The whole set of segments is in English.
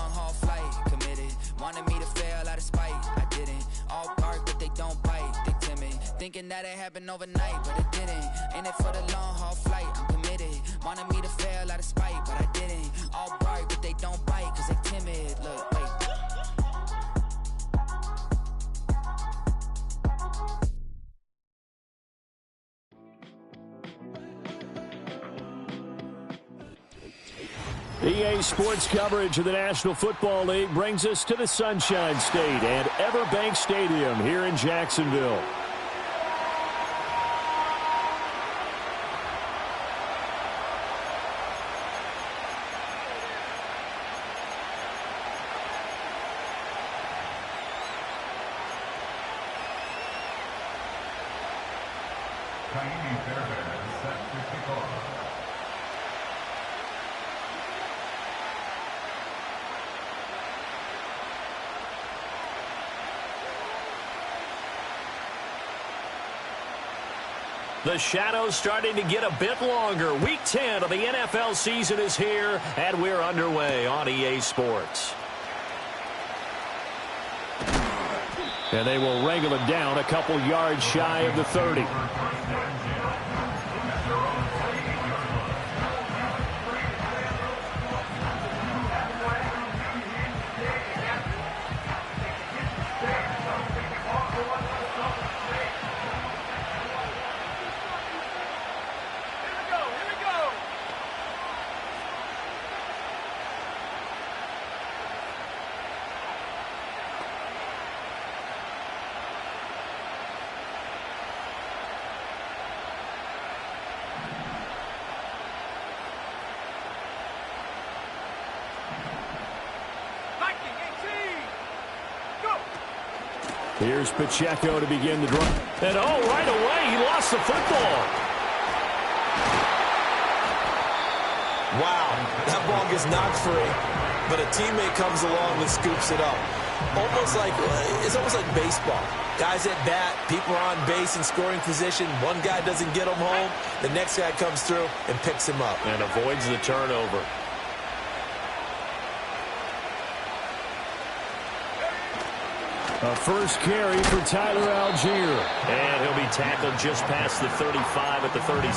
long haul flight, committed. Wanted me to fail out of spite, I didn't. All bark but they don't bite, they timid. Thinking that it happened overnight, but it didn't. In it for the long haul flight, I'm committed. Wanted me to fail out of spite, but I didn't. All bark but they don't bite, cause they timid. Look, wait. EA Sports coverage of the National Football League brings us to the Sunshine State and Everbank Stadium here in Jacksonville. The shadows starting to get a bit longer. Week 10 of the NFL season is here, and we're underway on EA Sports. And they will wrangle it down a couple yards shy of the 30. Here's Pacheco to begin the drive. And right away, he lost the football. Wow, that ball gets knocked free, but a teammate comes along and scoops it up. It's almost like baseball. Guys at bat, people are on base in scoring position. One guy doesn't get him home. The next guy comes through and picks him up. And avoids the turnover. A first carry for Tyler Algier. And he'll be tackled just past the 35 at the 36.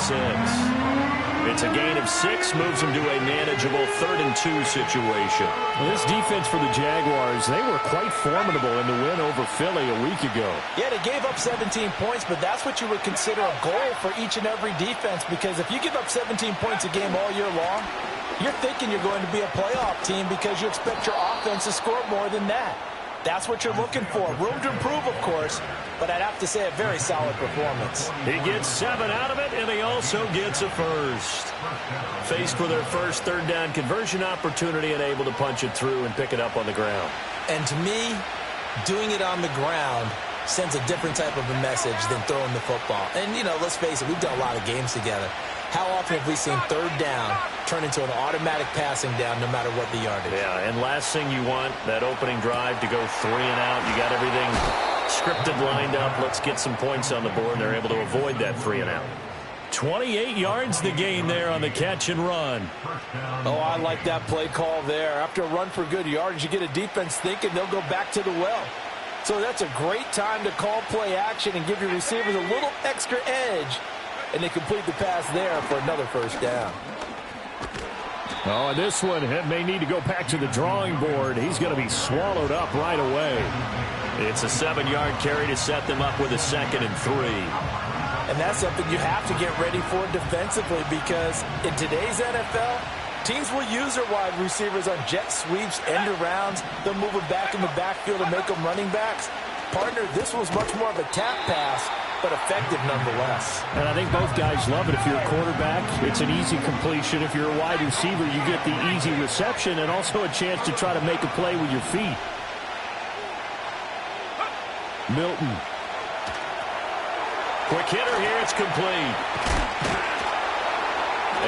It's a gain of 6, moves him to a manageable 3rd-and-2 situation. Well, this defense for the Jaguars, they were quite formidable in the win over Philly a week ago. Yeah, they gave up 17 points, but that's what you would consider a goal for each and every defense, because if you give up 17 points a game all year long, you're thinking you're going to be a playoff team because you expect your offense to score more than that. That's what you're looking for. Room to improve, of course, but I'd have to say a very solid performance. He gets 7 out of it, and he also gets a first. Faced with their first 3rd down conversion opportunity and able to punch it through and pick it up on the ground. And to me, doing it on the ground sends a different type of a message than throwing the football. And, you know, let's face it, we've done a lot of games together. How often have we seen 3rd down turn into an automatic passing down no matter what the yardage? Yeah, and last thing you want, that opening drive to go 3 and out. You got everything scripted, lined up. Let's get some points on the board. They're able to avoid that 3 and out. 28 yards the gain there on the catch and run. Oh, I like that play call there. After a run for good yards, you get a defense thinking they'll go back to the well. So that's a great time to call play action and give your receivers a little extra edge. And they complete the pass there for another first down. Oh, and this one may need to go back to the drawing board. He's going to be swallowed up right away. It's a 7-yard carry to set them up with a 2nd and 3. And that's something you have to get ready for defensively, because in today's NFL, teams will use their wide receivers on jet sweeps, end arounds. They'll move them back in the backfield and make them running backs. Partner, this was much more of a tap pass, but effective nonetheless. And I think both guys love it. If you're a quarterback, it's an easy completion. If you're a wide receiver, you get the easy reception and also a chance to try to make a play with your feet. Milton. Quick hitter here, it's complete.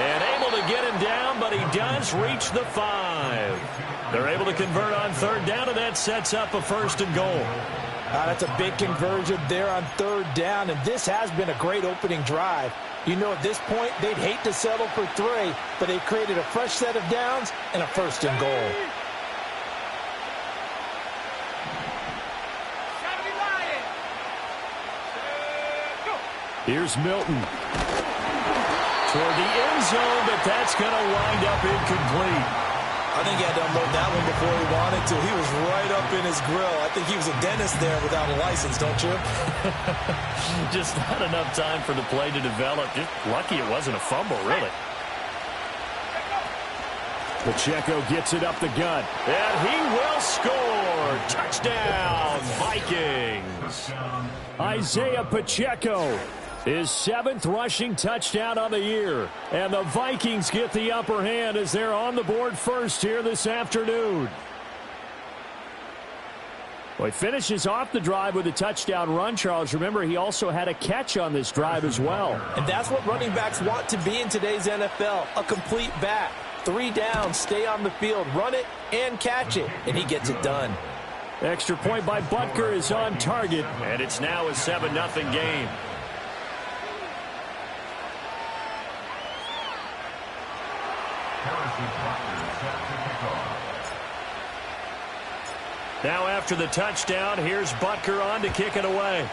And able to get him down, but he does reach the 5. They're able to convert on 3rd down, and that sets up a 1st and goal. That's a big conversion there on 3rd down, and this has been a great opening drive. You know, at this point, they'd hate to settle for 3, but they've created a fresh set of downs and a 1st and goal. Here's Milton. Toward the end zone, but that's going to wind up incomplete. I think he had to unload that one before he wanted to. He was right up in his grill. I think he was a dentist there without a license, don't you? Just not enough time for the play to develop. Just lucky it wasn't a fumble, really. Pacheco gets it up the gut, and he will score. Touchdown, Vikings. Isaiah Pacheco, his 7th rushing touchdown on the year. And the Vikings get the upper hand as they're on the board first here this afternoon. Well, he finishes off the drive with a touchdown run, Charles. Remember, he also had a catch on this drive as well. And that's what running backs want to be in today's NFL, a complete back. 3 down, stay on the field, run it, and catch it. And he gets it done. Extra point by Butker is on target, and it's now a 7-0 game. Now after the touchdown, here's Butker on to kick it away.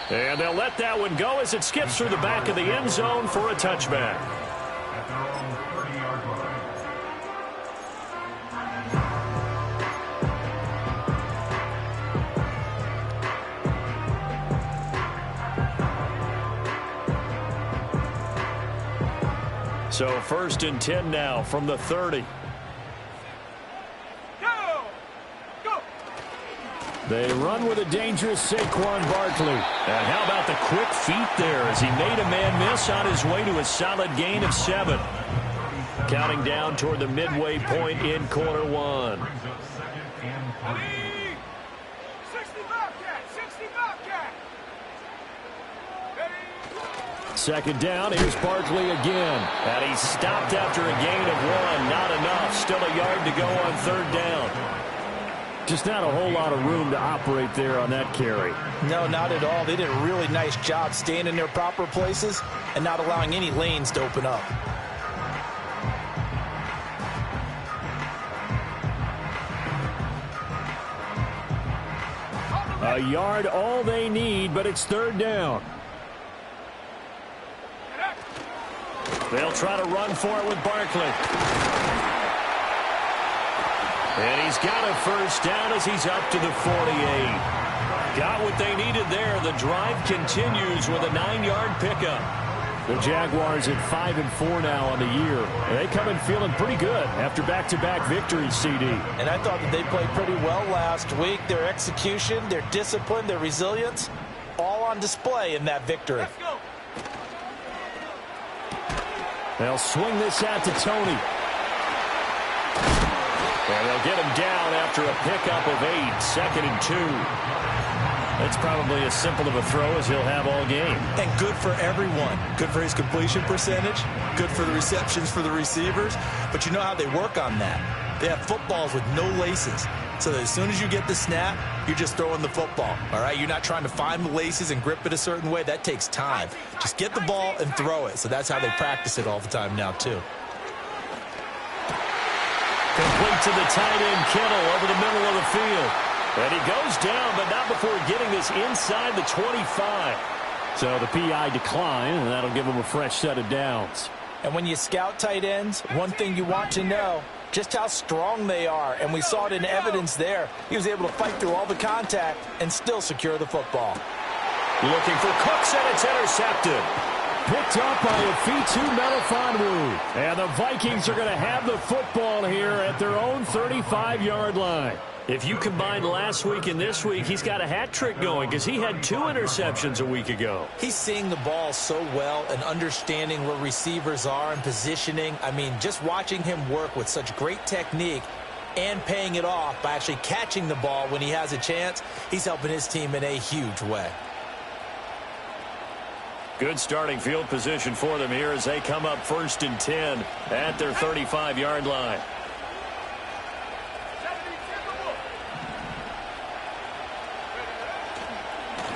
And they'll let that one go as it skips through the back of the end zone for a touchback. So 1st and 10 now from the 30. They run with a dangerous Saquon Barkley. And how about the quick feet there as he made a man miss on his way to a solid gain of 7. Counting down toward the midway point in quarter 1. 2nd down, here's Barkley again. And he's stopped after a gain of 1. Not enough. Still a yard to go on 3rd down. Just not a whole lot of room to operate there on that carry. No, not at all. They did a really nice job staying in their proper places and not allowing any lanes to open up. A yard all they need, but it's 3rd down. They'll try to run for it with Barkley. And he's got a 1st down as he's up to the 48. Got what they needed there. The drive continues with a 9-yard pickup. The Jaguars at 5-4 now on the year. They come in feeling pretty good after back-to-back victories, CD. And I thought that they played pretty well last week. Their execution, their discipline, their resilience, all on display in that victory. They'll swing this out to Tony. And they'll get him down after a pickup of 8, 2nd and 2. That's probably as simple of a throw as he'll have all game. And good for everyone. Good for his completion percentage. Good for the receptions for the receivers. But you know how they work on that. They have footballs with no laces. So that as soon as you get the snap, you're just throwing the football. All right? You're not trying to find the laces and grip it a certain way. That takes time. Just get the ball and throw it. So that's how they practice it all the time now, too. Complete to the tight end, Kittle, over the middle of the field. And he goes down, but not before getting this inside the 25. So the PI decline, and that'll give him a fresh set of downs. And when you scout tight ends, one thing you want to know, just how strong they are. And we saw it in evidence there. He was able to fight through all the contact and still secure the football. Looking for Cooks, and it's intercepted. Picked up by Afitu Melifonwu. And the Vikings are going to have the football here at their own 35-yard line. If you combine last week and this week, he's got a hat trick going because he had 2 interceptions a week ago. He's seeing the ball so well and understanding where receivers are and positioning. I mean, just watching him work with such great technique and paying it off by actually catching the ball when he has a chance, he's helping his team in a huge way. Good starting field position for them here as they come up 1st and 10 at their 35-yard line.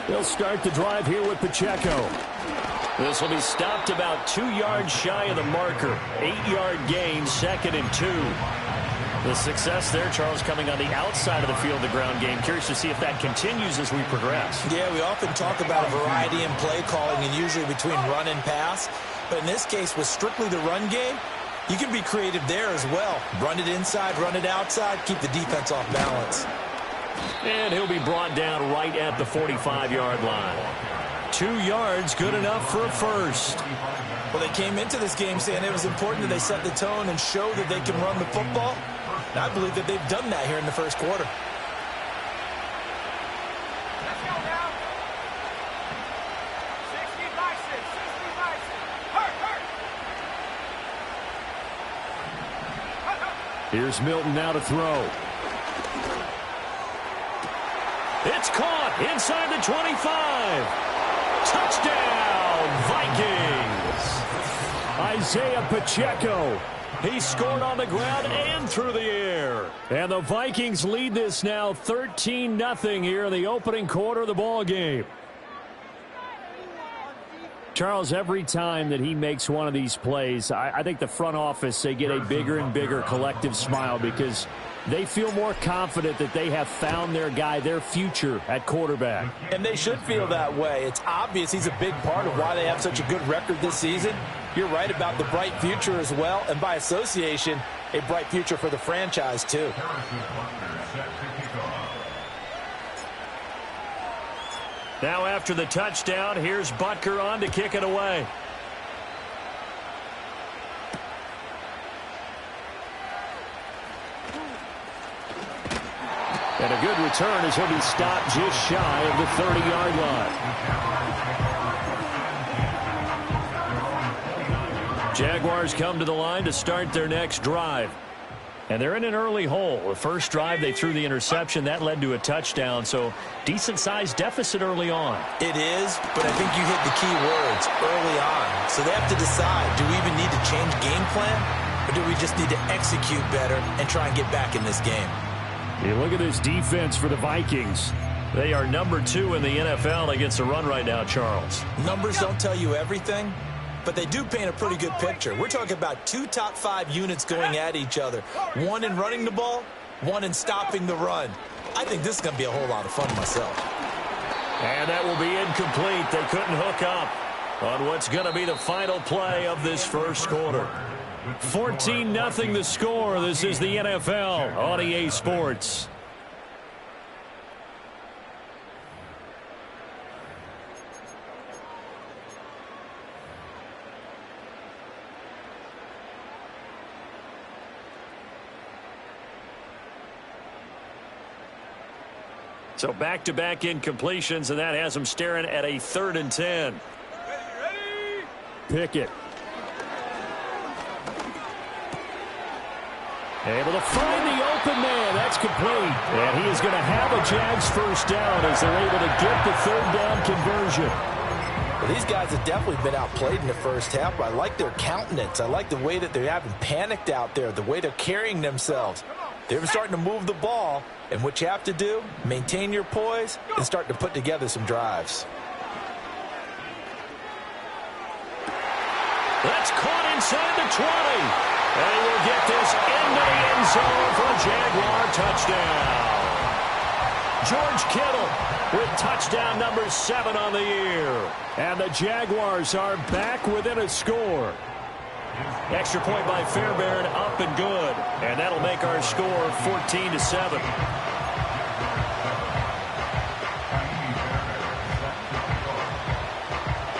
They'll start the drive here with Pacheco. This will be stopped about 2 yards shy of the marker. 8-yard gain, 2nd and 2. The success there, Charles, coming on the outside of the field, the ground game. Curious to see if that continues as we progress. Yeah, we often talk about a variety in play calling and usually between run and pass. But in this case, with strictly the run game, you can be creative there as well. Run it inside, run it outside, keep the defense off balance. And he'll be brought down right at the 45-yard line. 2 yards, good enough for a first. Well, they came into this game saying it was important that they set the tone and show that they can run the football. And I believe that they've done that here in the first quarter. Let's go now. 60 by 6, 60 by 6. Hurt. Here's Milton now to throw. It's caught inside the 25. Touchdown, Vikings. Isaiah Pacheco. He scored on the ground and through the air. And the Vikings lead this now 13-0 here in the opening quarter of the ball game. Charles, every time that he makes one of these plays, I think the front office, they get a bigger and bigger collective smile because they feel more confident that they have found their guy, their future at quarterback. And they should feel that way. It's obvious he's a big part of why they have such a good record this season. You're right about the bright future as well, and by association, a bright future for the franchise too. Now after the touchdown, here's Butker on to kick it away. And a good return as he'll be stopped just shy of the 30-yard line. Jaguars come to the line to start their next drive. And they're in an early hole. The first drive, they threw the interception. That led to a touchdown, so decent-sized deficit early on. It is, but I think you hit the key words early on. So they have to decide, do we even need to change game plan, or do we just need to execute better and try and get back in this game? You look at this defense for the Vikings. They are number 2 in the NFL against the run right now, Charles. Numbers don't tell you everything, but they do paint a pretty good picture. We're talking about 2 top 5 units going at each other. One in running the ball, one in stopping the run. I think this is going to be a whole lot of fun myself. And that will be incomplete. They couldn't hook up on what's going to be the final play of this first quarter. 14-0 the score. This is the NFL on EA Sports. So back-to-back incompletions, and that has them staring at a 3rd and 10. Ready? Pickett. Able to find the open man. That's complete. And he is going to have a Jags first down as they're able to get the 3rd down conversion. Well, these guys have definitely been outplayed in the first half, but I like their countenance. I like the way that they haven't panicked out there, the way they're carrying themselves. They're starting to move the ball, and what you have to do, maintain your poise and start to put together some drives. That's caught inside the 20. And he will get this into the end zone for a Jaguar touchdown. George Kittle with touchdown number 7 on the year. And the Jaguars are back within a score. Extra point by Fairbairn, up and good. And that'll make our score 14-7.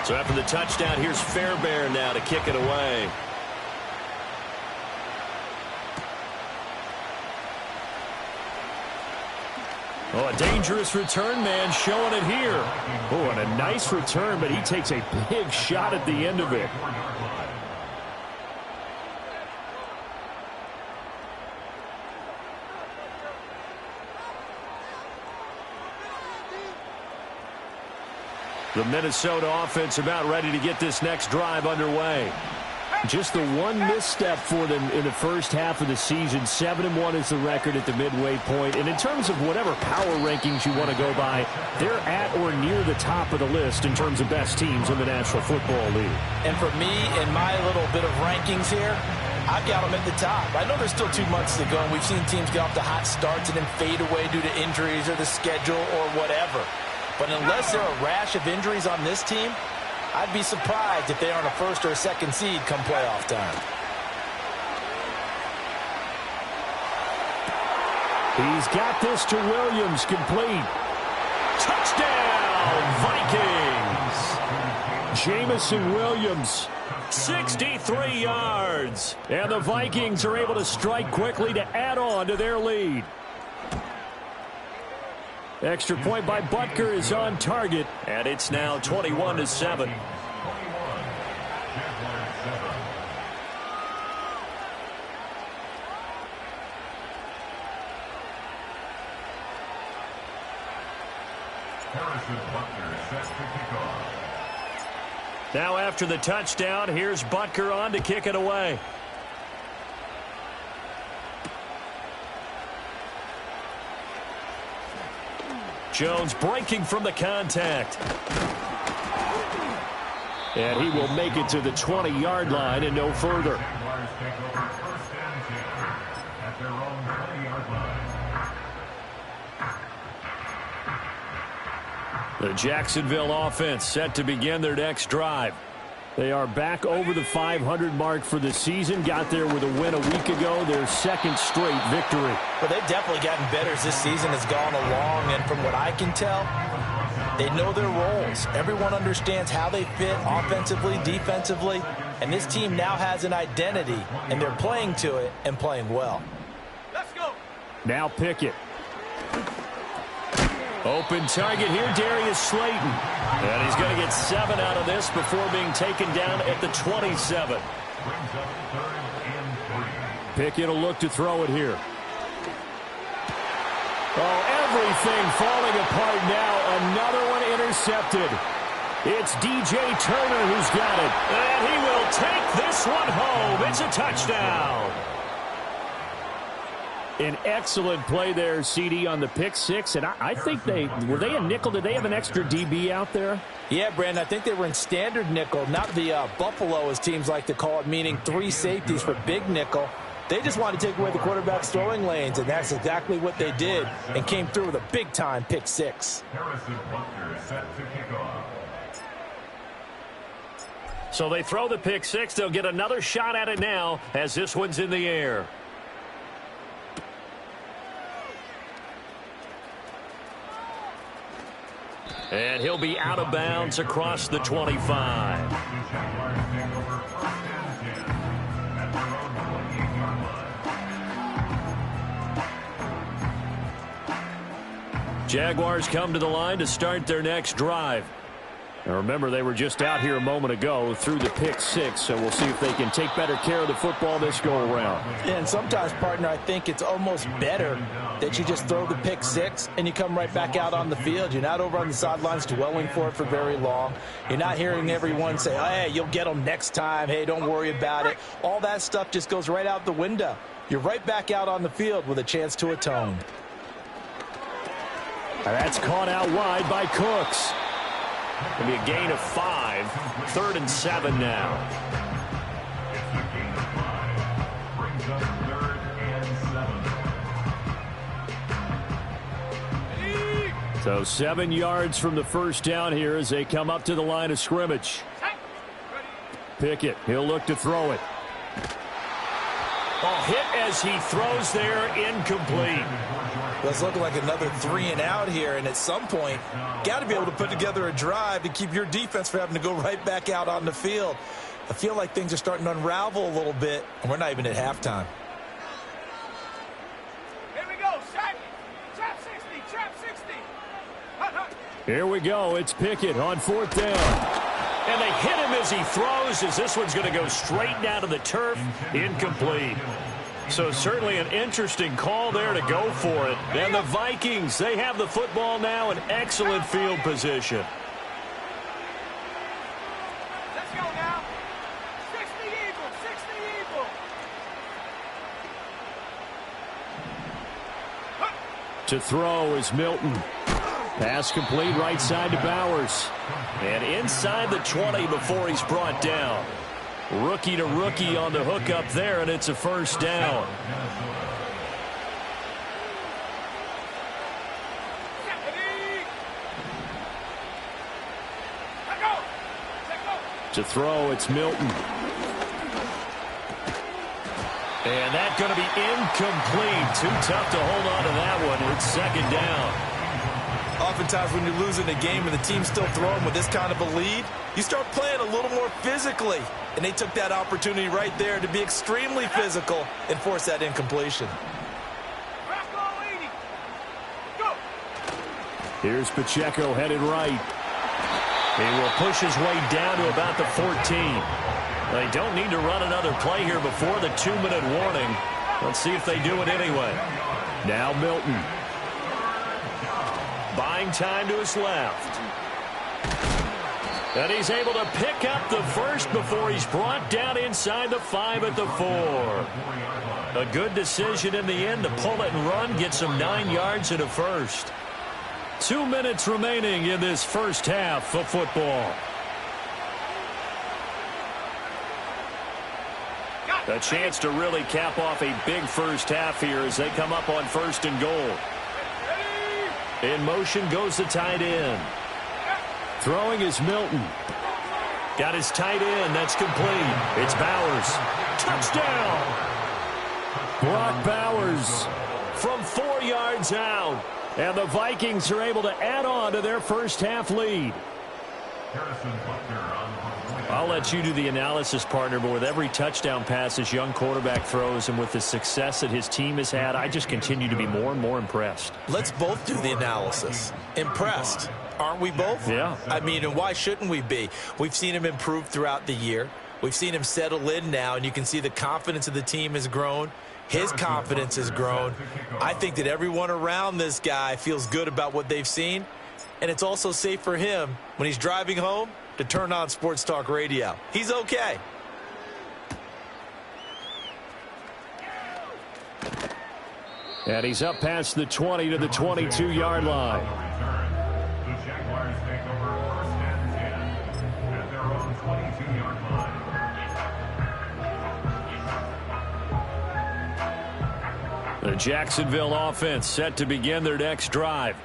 So after the touchdown, here's Fairbairn now to kick it away. Oh, a dangerous return man showing it here. Oh, and a nice return, but he takes a big shot at the end of it. The Minnesota offense about ready to get this next drive underway. Just the one misstep for them in the first half of the season. 7-1 is the record at the midway point. And in terms of whatever power rankings you want to go by, they're at or near the top of the list in terms of best teams in the National Football League. And for me, in my little bit of rankings here, I've got them at the top. I know there's still 2 months to go, and we've seen teams get off to hot starts and then fade away due to injuries or the schedule or whatever. But unless there are a rash of injuries on this team, I'd be surprised if they aren't a first or a second seed come playoff time. He's got this to Williams, complete. Touchdown, Vikings! Jamison Williams, 63 yards. And the Vikings are able to strike quickly to add on to their lead. Extra point by Butker is on target, and it's now 21-7. Now after the touchdown, here's Butker on to kick it away. Jones breaking from the contact. And he will make it to the 20-yard line and no further. The Jacksonville offense set to begin their next drive. They are back over the 500 mark for the season. Got there with a win a week ago, their second straight victory. But they've definitely gotten better as this season has gone along, and from what I can tell, they know their roles. Everyone understands how they fit offensively, defensively, and this team now has an identity, and they're playing to it and playing well. Let's go. Now Pickett. Open target here, Darius Slayton. And he's going to get 7 out of this before being taken down at the 27. Pickett will look to throw it here. Oh, everything falling apart now. Another one intercepted. It's DJ Turner who's got it. And he will take this one home. It's a touchdown. An excellent play there, CD, on the pick six. And I think were they a nickel? Did they have an extra DB out there? Yeah, Brandon, I think they were in standard nickel, not the Buffalo, as teams like to call it, meaning 3 safeties for big nickel. They just wanted to take away the quarterback's throwing lanes, and that's exactly what they did, and came through with a big-time pick six. So they throw the pick six. They'll get another shot at it now as this one's in the air. And he'll be out of bounds across the 25. Jaguars come to the line to start their next drive. Now remember, they were just out here a moment ago through the pick six, so we'll see if they can take better care of the football this go-around. And sometimes, partner, I think it's almost better that you just throw the pick six and you come right back out on the field. You're not over on the sidelines dwelling for it for very long. You're not hearing everyone say, oh, hey, you'll get them next time. Hey, don't worry about it. All that stuff just goes right out the window. You're right back out on the field with a chance to atone. And that's caught out wide by Cooks. It'll be a gain of 5. 3rd and 7 now. So 7 yards from the first down here as they come up to the line of scrimmage. Pickett, he'll look to throw it. Oh, hit as he throws there, incomplete. Well, it's looking like another 3 and out here, and at some point, got to be able to put together a drive to keep your defense from having to go right back out on the field. I feel like things are starting to unravel a little bit, and we're not even at halftime. Here we go, Shaq. Trap 60, trap 60. Hut, hut. Here we go. It's Pickett on 4th down. And they hit him as he throws, as this one's going to go straight down to the turf. Incomplete. So certainly an interesting call there to go for it. And the Vikings, they have the football now in excellent field position. Let's go now. 60 Eagles, 60 Eagles. To throw is Milton. Pass complete right side to Bowers. And inside the 20 before he's brought down. Rookie to rookie on the hookup there, and it's a first down. To throw, it's Milton. And that's going to be incomplete. Too tough to hold on to that one. It's second down. Oftentimes when you're losing a game and the team's still throwing with this kind of a lead, you start playing a little more physically. And they took that opportunity right there to be extremely physical and force that incompletion. Here's Pacheco headed right. He will push his way down to about the 14. They don't need to run another play here before the 2-minute warning. Let's see if they do it anyway. Now Milton. Buying time to his left. And he's able to pick up the first before he's brought down inside the 5 at the 4. A good decision in the end to pull it and run, get some 9 yards and a first. 2 minutes remaining in this first half of football. A chance to really cap off a big first half here as they come up on 1st and goal. In motion goes the tight end. Throwing is Milton. Got his tight end. That's complete. It's Bowers. Touchdown! Brock Bowers from 4 yards out. And the Vikings are able to add on to their first half lead. I'll let you do the analysis, partner, but with every touchdown pass this young quarterback throws and with the success that his team has had, I just continue to be more and more impressed. Let's both do the analysis. Impressed. Aren't we both? Yeah. I mean, and why shouldn't we be? We've seen him improve throughout the year. We've seen him settle in now, and you can see the confidence of the team has grown. His confidence has grown. I think that everyone around this guy feels good about what they've seen, and it's also safe for him when he's driving home to turn on Sports Talk Radio. He's okay. And he's up past the 20 to the 22-yard line. The Jaguars take over 1st and 10 at their own 22-yard line. The Jacksonville offense set to begin their next drive.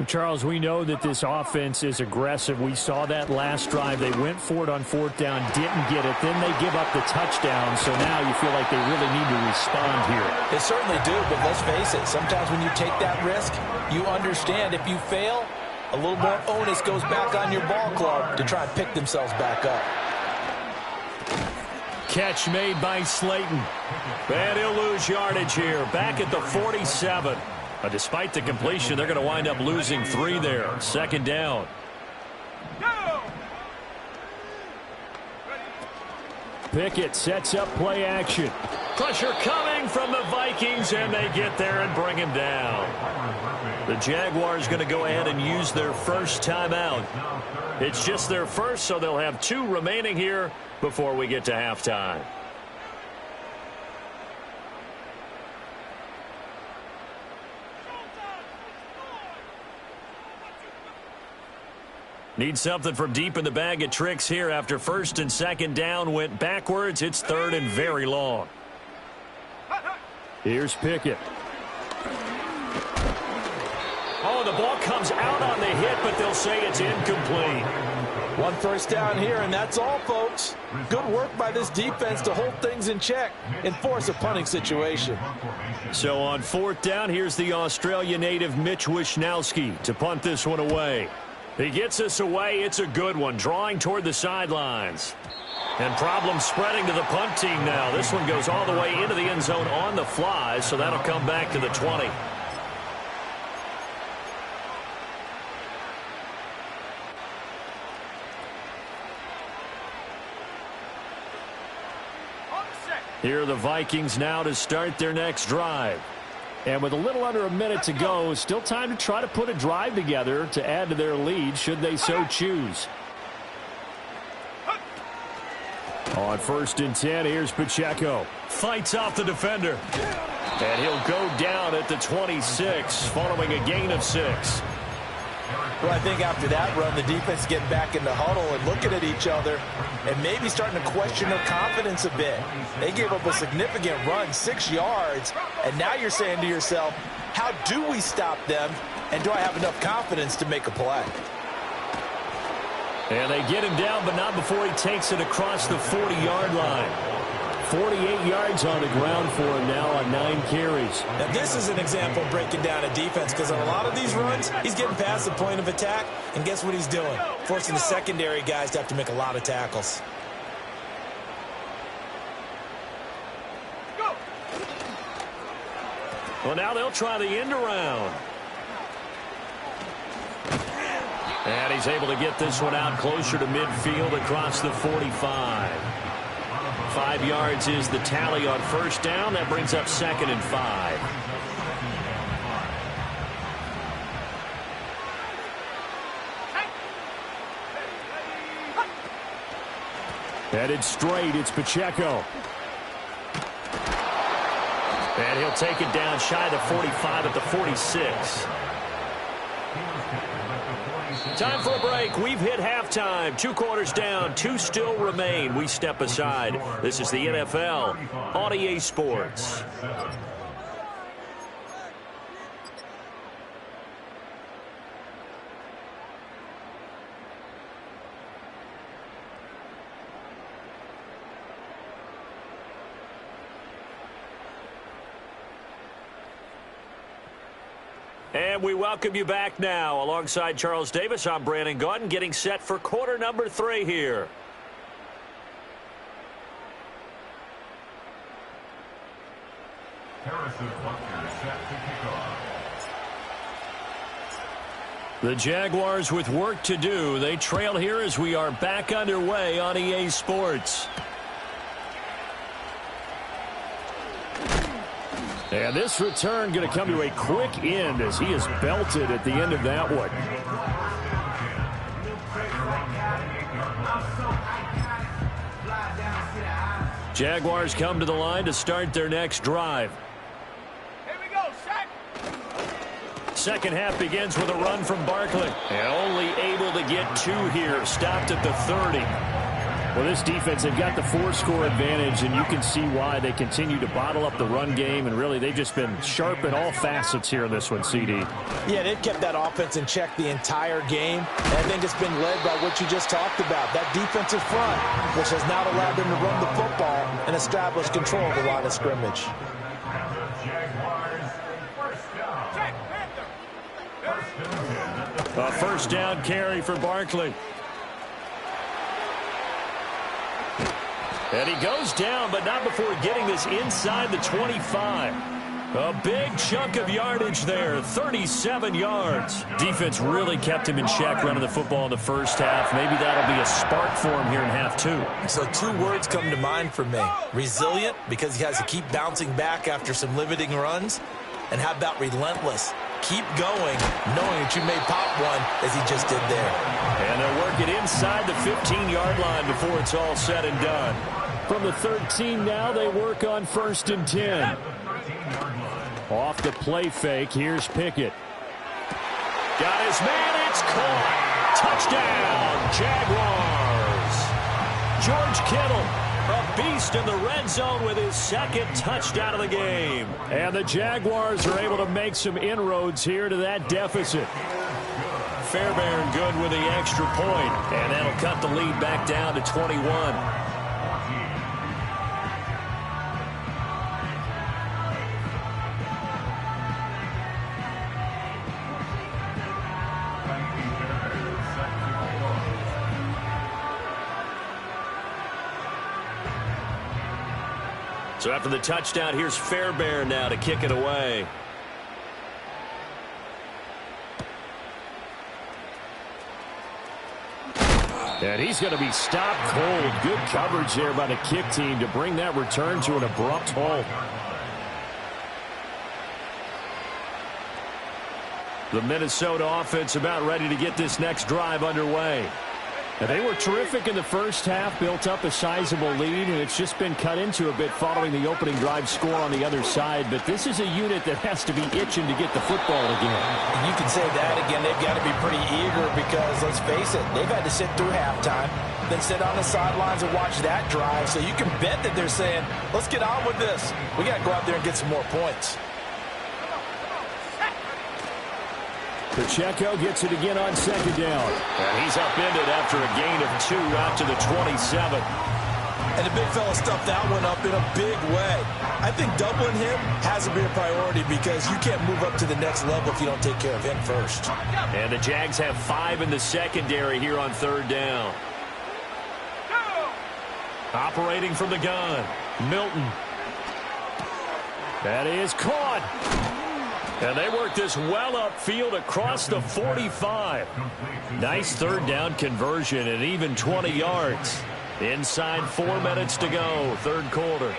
Charles, we know that this offense is aggressive. We saw that last drive. They went for it on 4th down, didn't get it. Then they give up the touchdown, so now you feel like they really need to respond here. They certainly do, but let's face it. Sometimes when you take that risk, you understand if you fail, a little more onus goes back on your ball club to try and pick themselves back up. Catch made by Slayton. And he'll lose yardage here. Back at the 47. Despite the completion, they're going to wind up losing 3 there. 2nd down. Pickett sets up play action. Pressure coming from the Vikings, and they get there and bring him down. The Jaguars going to go ahead and use their first timeout. It's just their first, so they'll have 2 remaining here before we get to halftime. Need something from deep in the bag of tricks here after 1st and 2nd down went backwards. It's 3rd and very long. Here's Pickett. Oh, the ball comes out on the hit, but they'll say it's incomplete. 1 first down here, and that's all, folks. Good work by this defense to hold things in check and force a punting situation. So on 4th down, here's the Australia native Mitch Wishnowsky to punt this one away. He gets us away. It's a good one, drawing toward the sidelines. And problems spreading to the punt team now. This one goes all the way into the end zone on the fly, so that'll come back to the 20. Here are the Vikings now to start their next drive. And with a little under a minute to go, still time to try to put a drive together to add to their lead should they so choose. On 1st and 10, here's Pacheco. Fights off the defender. And he'll go down at the 26 following a gain of 6. Well, I think after that run, the defense getting back in the huddle and looking at each other and maybe starting to question their confidence a bit. They gave up a significant run, 6 yards, and now you're saying to yourself, how do we stop them, and do I have enough confidence to make a play? And they get him down, but not before he takes it across the 40-yard line. 48 yards on the ground for him now on 9 carries. Now, this is an example of breaking down a defense, because on a lot of these runs, he's getting past the point of attack, and guess what he's doing? Forcing the secondary guys to have to make a lot of tackles. Well, now they'll try the end around. And he's able to get this one out closer to midfield across the 45. 5 yards is the tally on first down. That brings up 2nd and 5. Headed straight, it's Pacheco. And he'll take it down shy of the 45 at the 46. Time for a break. We've hit halftime. 2 quarters down. 2 still remain. We step aside. This is the NFL on EA Sports. And we welcome you back now. Alongside Charles Davis, I'm Brandon Gaudin, getting set for quarter number 3 here. Harrison Butker set to kick off. The Jaguars with work to do. They trail here as we are back underway on EA Sports. And this return going to come to a quick end as he is belted at the end of that one. Jaguars come to the line to start their next drive. Here we go, Shaq. Second half begins with a run from Barkley. And only able to get 2 here. Stopped at the 30. Well, this defense, they've got the 4-score advantage, and you can see why they continue to bottle up the run game, and really they've just been sharp in all facets here in this one, CD. Yeah, they've kept that offense in check the entire game, and I think it's been led by what you just talked about, that defensive front, which has not allowed them to run the football and establish control of the line of scrimmage. A first down carry for Barkley. And he goes down, but not before getting this inside the 25. A big chunk of yardage there, 37 yards. Defense really kept him in check running the football in the first half. Maybe that'll be a spark for him here in half 2. So 2 words come to mind for me. Resilient, because he has to keep bouncing back after some limiting runs. And how about relentless? Keep going, knowing that you may pop one, as he just did there. And they'll work it inside the 15-yard line before it's all said and done. From the 13 now, they work on 1st and 10. Off the play fake, here's Pickett. Got his man, it's caught. Touchdown, Jaguars. George Kittle, a beast in the red zone with his 2nd touchdown of the game. And the Jaguars are able to make some inroads here to that deficit. Fairbairn good with the extra point, and that'll cut the lead back down to 21. So after the touchdown, here's Fairbairn now to kick it away. And he's going to be stopped cold. Good coverage there by the kick team to bring that return to an abrupt halt. The Minnesota offense about ready to get this next drive underway. They were terrific in the first half, built up a sizable lead, and it's just been cut into a bit following the opening drive score on the other side. But this is a unit that has to be itching to get the football again. And you can say that again. They've got to be pretty eager because, let's face it, they've had to sit through halftime, then sit on the sidelines and watch that drive. So you can bet that they're saying, let's get on with this. We got to go out there and get some more points. Pacheco gets it again on second down. And he's upended after a gain of 2 out to the 27. And the big fella stuffed that one up in a big way. I think doubling him has to be a priority because you can't move up to the next level if you don't take care of him first. And the Jags have 5 in the secondary here on third down. Operating from the gun, Milton. That is caught. And they work this well upfield across the 45. Nice third down conversion and even 20 yards. Inside 4 minutes to go, third quarter.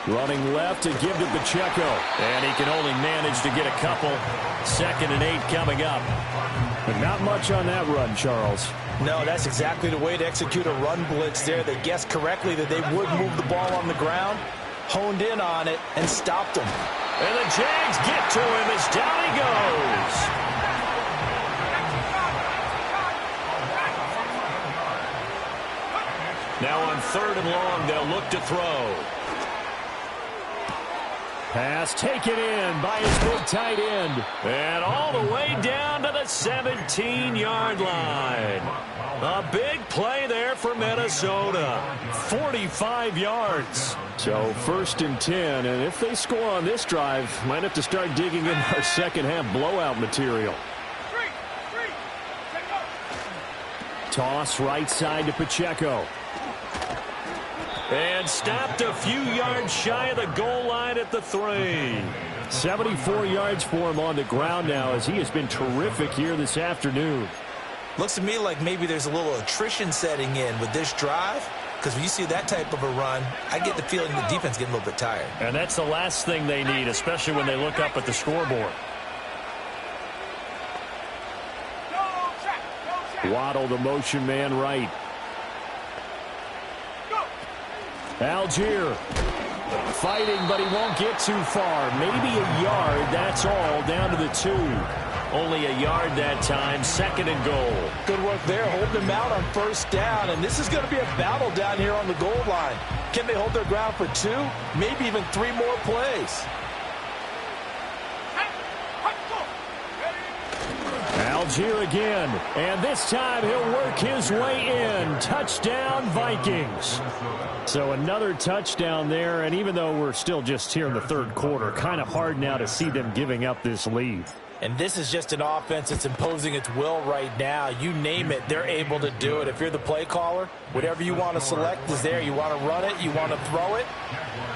Running left to give to Pacheco. And he can only manage to get a couple. 2nd and 8 coming up. But not much on that run, Charles. No, that's exactly the way to execute a run blitz there. They guessed correctly that they would move the ball on the ground, honed in on it, and stopped them. And the Jags get to him as down he goes. Now on 3rd and long, they'll look to throw. Pass taken in by his big tight end. And all the way down to the 17-yard line. A big play there for Minnesota. 45 yards. So 1st and 10, and if they score on this drive, might have to start digging in our second half blowout material. Toss right side to Pacheco. And stopped a few yards shy of the goal line at the 3. 74 yards for him on the ground now as he has been terrific here this afternoon. Looks to me like maybe there's a little attrition setting in with this drive. Because when you see that type of a run, I get the feeling the defense getting a little bit tired. And that's the last thing they need, especially when they look up at the scoreboard. Waddle, the motion man right. Algier fighting, but he won't get too far. Maybe a yard, that's all, down to the 2. Only a yard that time, 2nd and goal. Good work there, holding them out on 1st down, and this is going to be a battle down here on the goal line. Can they hold their ground for 2, maybe even 3 more plays? Algier again, and this time he'll work his way in. Touchdown, Vikings. So another touchdown there, and even though we're still just here in the 3rd quarter, kind of hard now to see them giving up this lead. And this is just an offense that's imposing its will right now. You name it, they're able to do it. If you're the play caller, whatever you want to select is there. You want to run it, you want to throw it,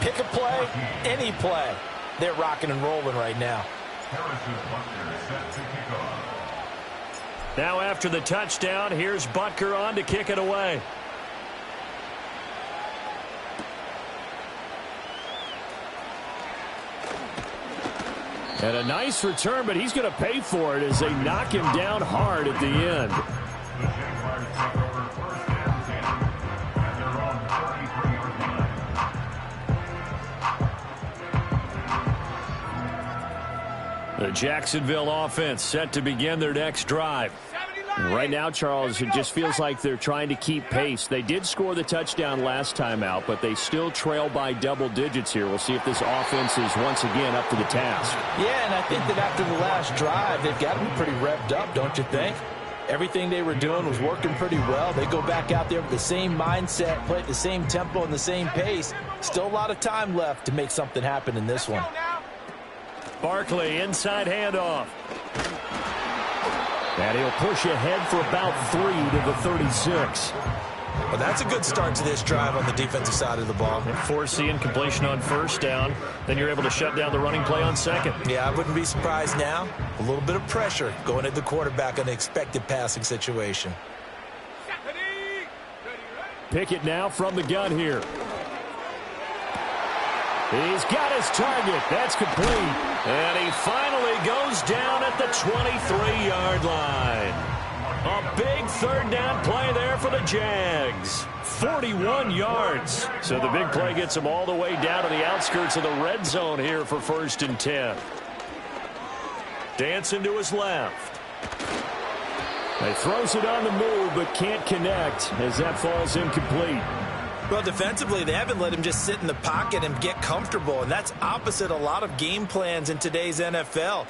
pick a play, any play. They're rocking and rolling right now. Now after the touchdown, here's Butker on to kick it away. And a nice return, but he's going to pay for it as they knock him down hard at the end. The Jacksonville offense set to begin their next drive. Right now, Charles, it just feels like they're trying to keep pace. They did score the touchdown last time out, but they still trail by double digits here. We'll see if this offense is once again up to the task. Yeah, and I think that after the last drive, they've got to be pretty revved up, don't you think? Everything they were doing was working pretty well. They go back out there with the same mindset, play at the same tempo and the same pace. Still a lot of time left to make something happen in this one. Barkley, inside handoff. And he'll push ahead for about 3 to the 36. Well, that's a good start to this drive on the defensive side of the ball. Forcing completion on 1st down. Then you're able to shut down the running play on 2nd. Yeah, I wouldn't be surprised now. A little bit of pressure going at the quarterback on an expected passing situation. Pickett now from the gun here. He's got his target. That's complete. And he finally goes down at the 23-yard line. A big third down play there for the Jags. 41 yards. So the big play gets him all the way down to the outskirts of the red zone here for 1st and 10. Dancing to his left. He throws it on the move but can't connect as that falls incomplete. Well, defensively, they haven't let him just sit in the pocket and get comfortable, and that's opposite a lot of game plans in today's NFL.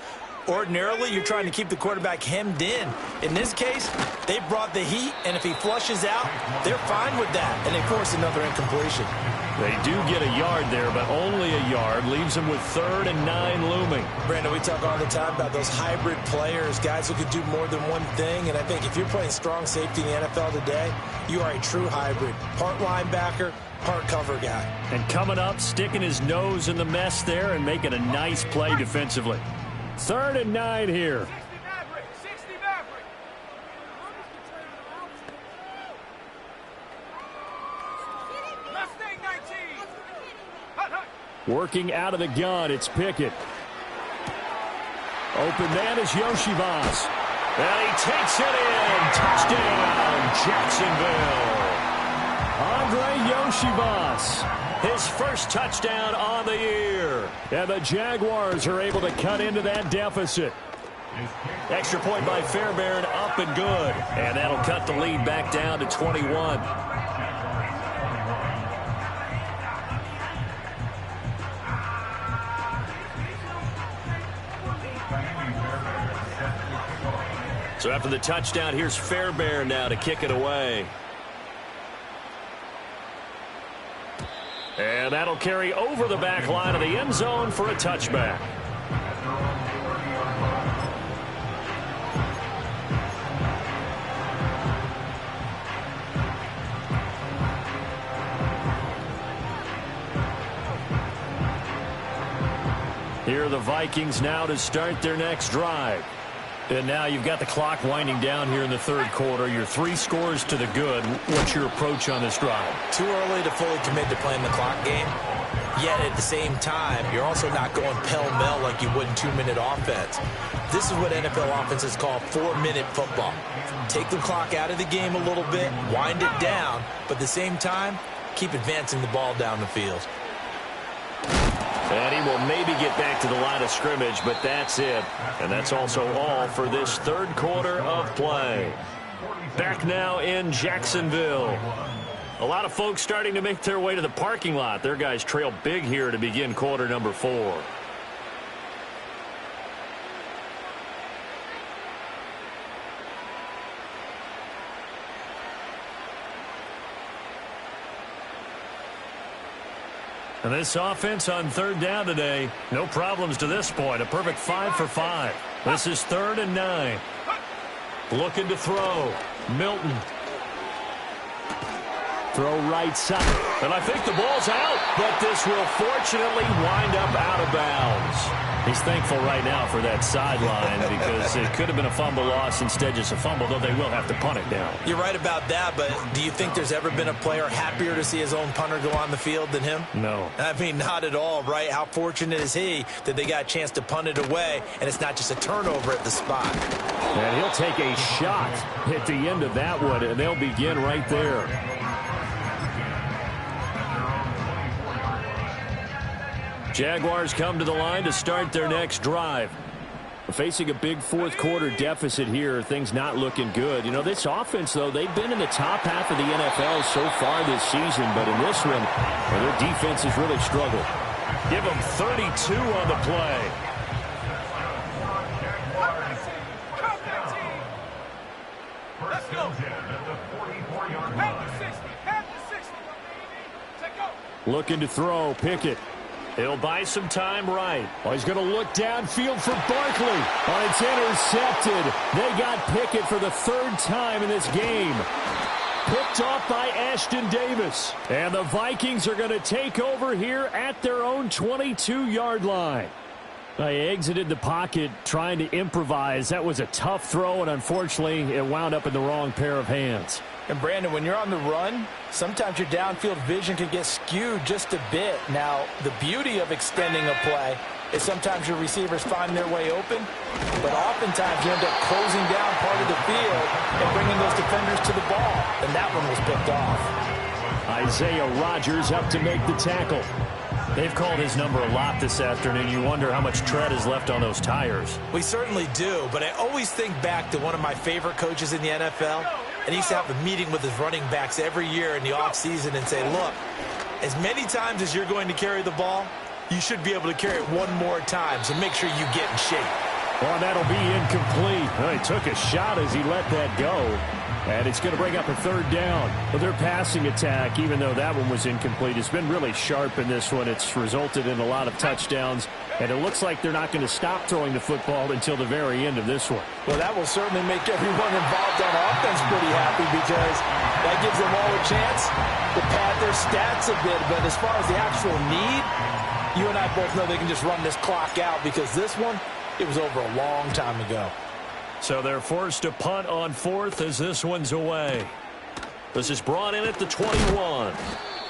Ordinarily, you're trying to keep the quarterback hemmed in. In this case, they brought the heat, and if he flushes out, they're fine with that, and they force another incompletion. They do get a yard there, but only a yard. Leaves them with 3rd and 9 looming. Brandon, we talk all the time about those hybrid players, guys who could do more than one thing, and I think if you're playing strong safety in the NFL today, you are a true hybrid. Part linebacker, part cover guy. And coming up, sticking his nose in the mess there and making a nice play defensively. 3rd and 9 here. 60 Maverick. Mustang 19. Hut, hut. Working out of the gun, it's Pickett. Open man is Yoshivas. And he takes it in. Touchdown, Jacksonville. Andre Yoshivas. His first touchdown on the year. And the Jaguars are able to cut into that deficit. Extra point by Fairbairn, up and good. And that'll cut the lead back down to 21. So after the touchdown, here's Fairbairn now to kick it away. And that'll carry over the back line of the end zone for a touchback. Here are the Vikings now to start their next drive. And now you've got the clock winding down here in the 3rd quarter. You're 3 scores to the good. What's your approach on this drive? Too early to fully commit to playing the clock game. Yet at the same time, you're also not going pell-mell like you would in 2-minute offense. This is what NFL offenses call 4-minute football. Take the clock out of the game a little bit, wind it down, but at the same time, keep advancing the ball down the field. And he will maybe get back to the line of scrimmage, but that's it. And that's also all for this 3rd quarter of play. Back now in Jacksonville. A lot of folks starting to make their way to the parking lot. Their guys trail big here to begin quarter number 4. And this offense on 3rd down today, no problems to this point. A perfect 5 for 5. This is 3rd and 9. Looking to throw. Milton. Throw right side. And I think the ball's out, but this will fortunately wind up out of bounds. He's thankful right now for that sideline because it could have been a fumble loss, instead just a fumble, though they will have to punt it down. You're right about that, but do you think there's ever been a player happier to see his own punter go on the field than him? No. I mean, not at all, right? How fortunate is he that they got a chance to punt it away, and it's not just a turnover at the spot. And he'll take a shot at the end of that one, and they'll begin right there. Jaguars come to the line to start their next drive. Facing a big 4th quarter deficit here, things not looking good. You know, this offense, though, they've been in the top half of the NFL so far this season, but in this one, well, their defense has really struggled. Give them 32 on the play. Let's go. Head to 60. Head to 60. Take go. Looking to throw, Pickett. He'll buy some time right. Oh, he's going to look downfield for Barkley. Oh, it's intercepted. They got Pickett for the 3rd time in this game. Picked off by Ashton Davis. And the Vikings are going to take over here at their own 22-yard line. They exited the pocket trying to improvise. That was a tough throw, and unfortunately, it wound up in the wrong pair of hands. And Brandon, when you're on the run, sometimes your downfield vision can get skewed just a bit. Now, the beauty of extending a play is sometimes your receivers find their way open, but oftentimes you end up closing down part of the field and bringing those defenders to the ball. And that one was picked off. Isaiah Rodgers up to make the tackle. They've called his number a lot this afternoon. You wonder how much tread is left on those tires. We certainly do, but I always think back to one of my favorite coaches in the NFL, and he used to have a meeting with his running backs every year in the offseason and say, look, as many times as you're going to carry the ball, you should be able to carry it one more time, so make sure you get in shape. Well, that'll be incomplete. Well, he took a shot as he let that go. And it's going to bring up a third down. But their passing attack, even though that one was incomplete, has been really sharp in this one. It's resulted in a lot of touchdowns. And it looks like they're not going to stop throwing the football until the very end of this one. Well, that will certainly make everyone involved on offense pretty happy because that gives them all a chance to pad their stats a bit. But as far as the actual need, you and I both know they can just run this clock out because this one, it was over a long time ago. So they're forced to punt on fourth as this one's away. This is brought in at the 21.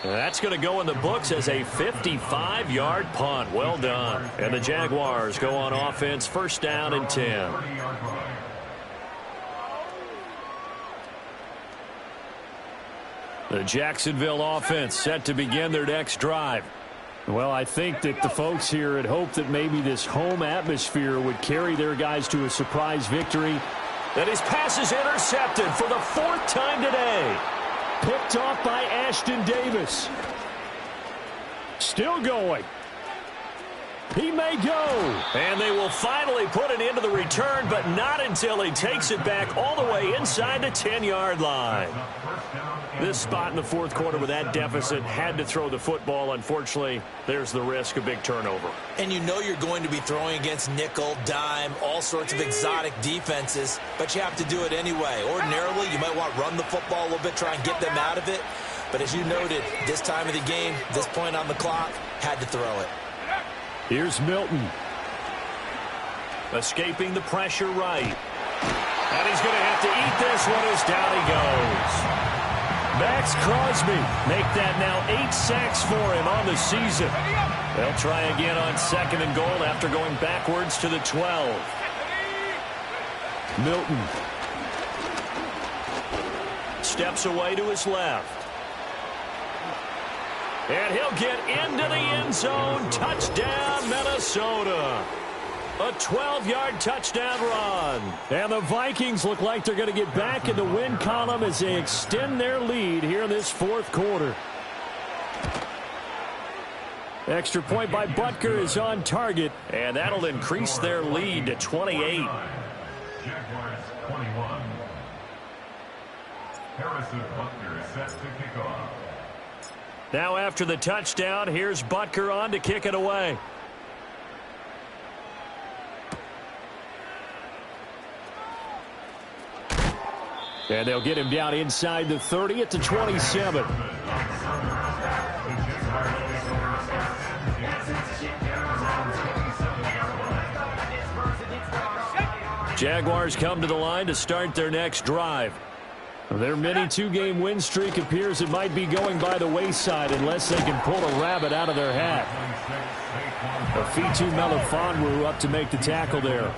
That's going to go in the books as a 55-yard punt. Well done. And the Jaguars go on offense, first down and 10. The Jacksonville offense set to begin their next drive. Well, I think that the folks here had hoped that maybe this home atmosphere would carry their guys to a surprise victory. That his pass is intercepted for the fourth time today. Picked off by Ashton Davis. Still going. He may go. And they will finally put an end to the return, but not until he takes it back all the way inside the 10-yard line. This spot in the fourth quarter with that deficit had to throw the football. Unfortunately, there's the risk of big turnover. And you know you're going to be throwing against nickel, dime, all sorts of exotic defenses, but you have to do it anyway. Ordinarily, you might want to run the football a little bit, try and get them out of it. But as you noted, this time of the game, this point on the clock, had to throw it. Here's Milton. Escaping the pressure right. And he's going to have to eat this one as down he goes. Max Crosby make that now 8 sacks for him on the season. They'll try again on second and goal after going backwards to the 12. Milton steps away to his left. And he'll get into the end zone. Touchdown, Minnesota. A 12-yard touchdown run. And the Vikings look like they're going to get back in the win column as they extend their lead here in this fourth quarter. Extra point by Butker is on target, and that'll increase their lead to 28. Jaguars 21. Harrison Butker is set to kick off. Now after the touchdown, here's Butker on to kick it away. And they'll get him down inside the 30 at the 27. Jaguars come to the line to start their next drive. Their mini two-game win streak appears it might be going by the wayside unless they can pull a rabbit out of their hat. Afitu Melifonwu up to make the tackle there.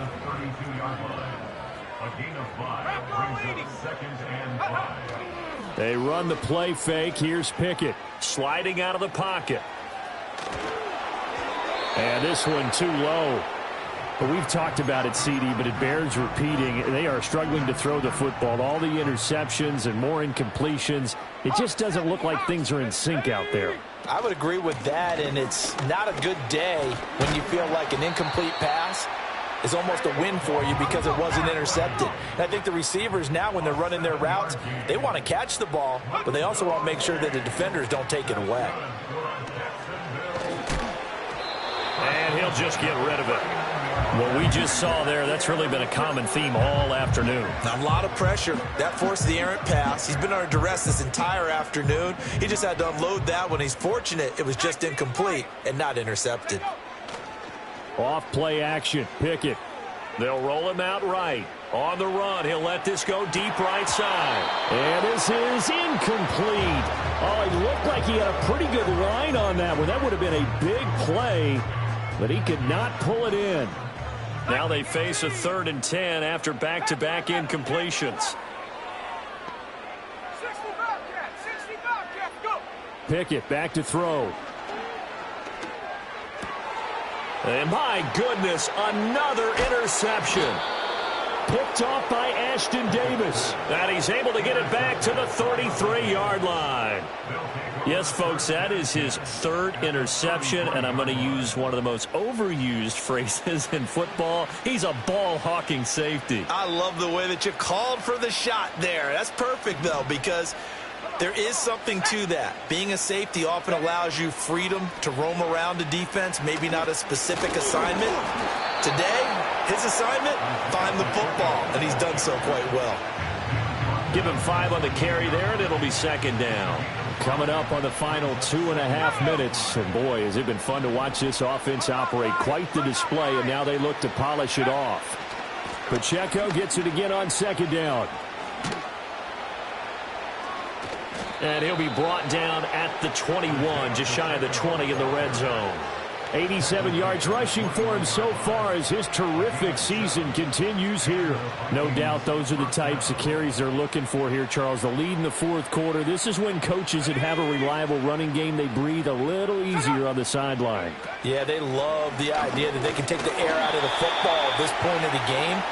They run the play fake. Here's Pickett sliding out of the pocket. And this one too low. But we've talked about it, CD, but it bears repeating. They are struggling to throw the football. All the interceptions and more incompletions. It just doesn't look like things are in sync out there. I would agree with that, and it's not a good day when you feel like an incomplete pass is almost a win for you because it wasn't intercepted. And I think the receivers now, when they're running their routes, they want to catch the ball, but they also want to make sure that the defenders don't take it away. And he'll just get rid of it. What we just saw there, that's really been a common theme all afternoon. Now, a lot of pressure. That forced the errant pass. He's been under duress this entire afternoon. He just had to unload that one. He's fortunate it was just incomplete and not intercepted. Off play action. Pickett. They'll roll him out right. On the run, he'll let this go deep right side. And this is incomplete. Oh, it looked like he had a pretty good line on that one. That would have been a big play, but he could not pull it in. Now they face a 3rd and 10 after back-to-back incompletions. 60 Bobcat, go! Pickett back to throw. And my goodness, another interception. Picked off by Ashton Davis. And he's able to get it back to the 33-yard line. Yes, folks, that is his 3rd interception, and I'm going to use one of the most overused phrases in football. He's a ball-hawking safety. I love the way that you called for the shot there. That's perfect, though, because there is something to that. Being a safety often allows you freedom to roam around the defense, maybe not a specific assignment. Today, his assignment, find the football, and he's done so quite well. Give him 5 on the carry there, and it'll be 2nd down. Coming up on the final 2.5 minutes. And boy, has it been fun to watch this offense operate. Quite the display, and now they look to polish it off. Pacheco gets it again on 2nd down. And he'll be brought down at the 21, just shy of the 20 in the red zone. 87 yards rushing for him so far as his terrific season continues here. No doubt those are the types of carries they're looking for here, Charles. The lead in the 4th quarter. This is when coaches that have a reliable running game, they breathe a little easier on the sideline. Yeah, they love the idea that they can take the air out of the football at this point of the game.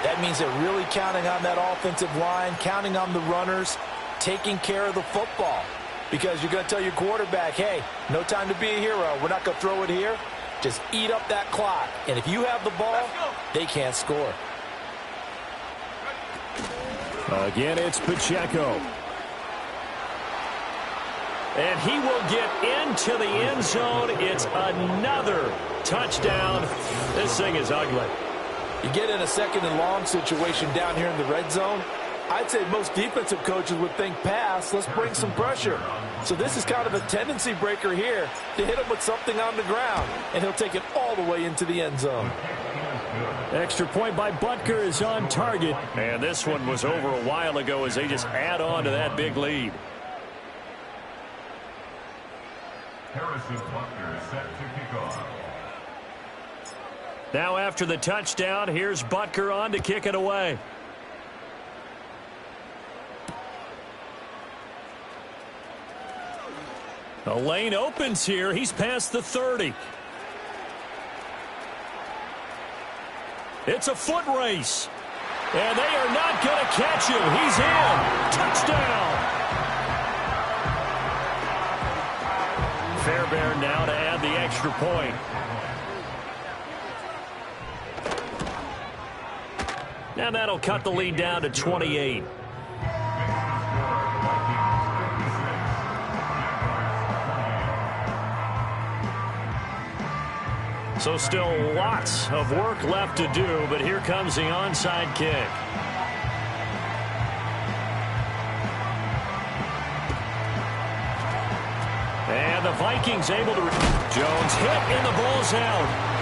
That means they're really counting on that offensive line, counting on the runners, taking care of the football. Because you're going to tell your quarterback, hey, no time to be a hero. We're not going to throw it here. Just eat up that clock. And if you have the ball, they can't score. Again, it's Pacheco. And he will get into the end zone. It's another touchdown. This thing is ugly. You get in a 2nd and long situation down here in the red zone. I'd say most defensive coaches would think pass, let's bring some pressure. So this is kind of a tendency breaker here to hit him with something on the ground, and he'll take it all the way into the end zone. Extra point by Butker is on target. And this one was over a while ago as they just add on to that big lead. Harrison Butker set to kick off. Now after the touchdown, here's Butker on to kick it away. The lane opens here. He's past the 30. It's a foot race. And they are not going to catch him. He's in. Touchdown. Fairbairn now to add the extra point. And that'll cut the lead down to 28. So still lots of work left to do, but here comes the onside kick. And the Vikings able to... Jones hit and the ball's out.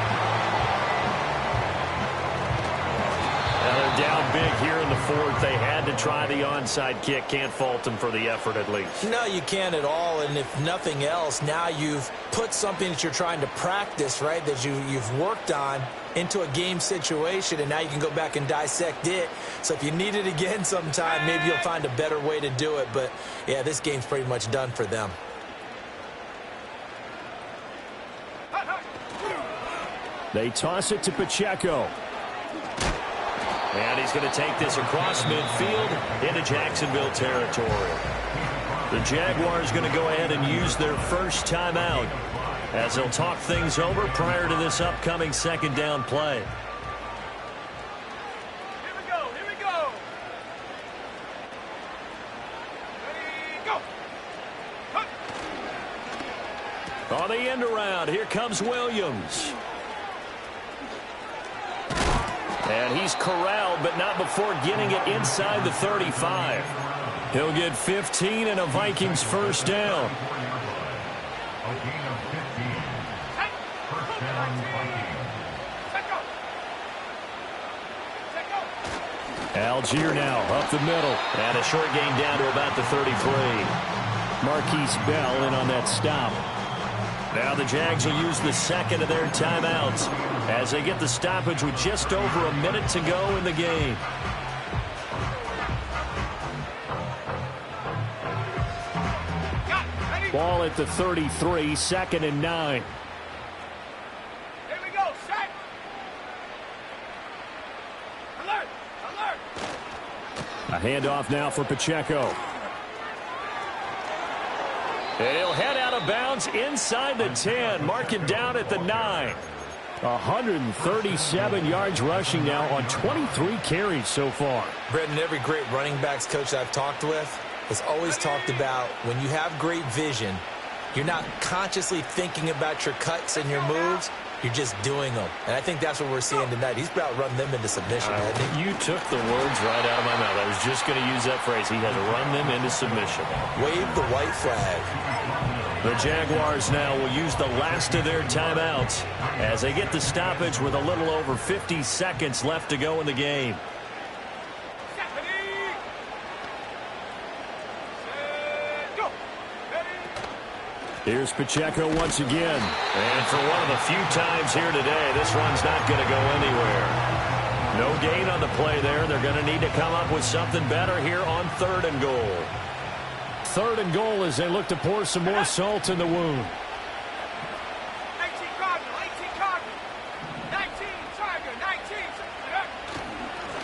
They're down big here in the 4th. They had to try the onside kick. Can't fault them for the effort at least. No, you can't at all. And if nothing else, now you've put something that you're trying to practice, right, that you've worked on into a game situation, and now you can go back and dissect it. So if you need it again sometime, maybe you'll find a better way to do it. But, yeah, this game's pretty much done for them. They toss it to Pacheco. And he's going to take this across midfield into Jacksonville territory. The Jaguars going to go ahead and use their first timeout as they'll talk things over prior to this upcoming 2nd down play. Here we go, here we go. Ready, go. On the end around, here comes Williams. And he's corralled, but not before getting it inside the 35. He'll get 15 and a Vikings first down. A gain of 15. First down, Vikings. Set go. Algier now up the middle. And a short gain down to about the 33. Marquise Bell in on that stop. Now the Jags will use the second of their timeouts as they get the stoppage with just over a minute to go in the game. Ball at the 33, 2nd and 9. Here we go, set. Alert, alert. A handoff now for Pacheco. And he'll head out of bounds inside the 10. Mark him down at the 9. 137 yards rushing now on 23 carries so far. Brendan, every great running backs coach I've talked with has always talked about when you have great vision, you're not consciously thinking about your cuts and your moves. You're just doing them. And I think that's what we're seeing tonight. He's about to run them into submission. I think you took the words right out of my mouth. I was just going to use that phrase. He has run them into submission. Wave the white flag. The Jaguars now will use the last of their timeouts as they get the stoppage with a little over 50 seconds left to go in the game. Here's Pacheco once again. And for one of the few times here today, this run's not going to go anywhere. No gain on the play there. They're going to need to come up with something better here on 3rd and goal. 3rd and goal as they look to pour some more salt in the wound. 18 Cardinal, 18 Cardinal. 19 Tiger,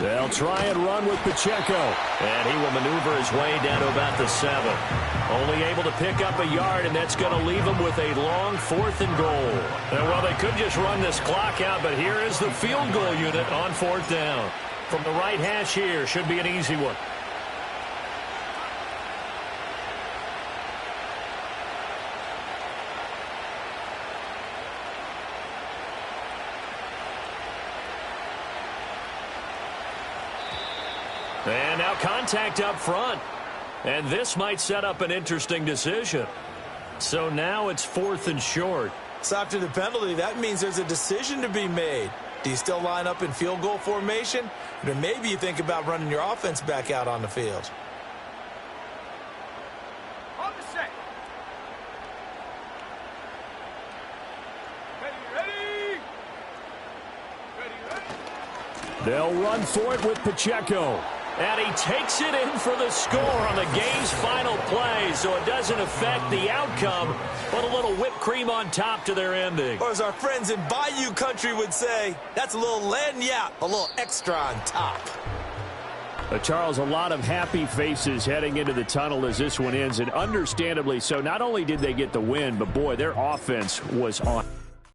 19. They'll try and run with Pacheco. And he will maneuver his way down to about the 7. Only able to pick up a yard, and that's going to leave him with a long 4th and goal. And well, they could just run this clock out, but here is the field goal unit on 4th down. From the right hash here, should be an easy one. And now contact up front. And this might set up an interesting decision. So now it's 4th and short. So after the penalty, that means there's a decision to be made. Do you still line up in field goal formation? Or maybe you think about running your offense back out on the field. On the set. Ready. They'll run for it with Pacheco. And he takes it in for the score on the game's final play, so it doesn't affect the outcome, but a little whipped cream on top to their ending. Or as our friends in Bayou Country would say, that's a little lagniappe, a little extra on top. Charles, a lot of happy faces heading into the tunnel as this one ends, and understandably so. Not only did they get the win, but boy, their offense was on.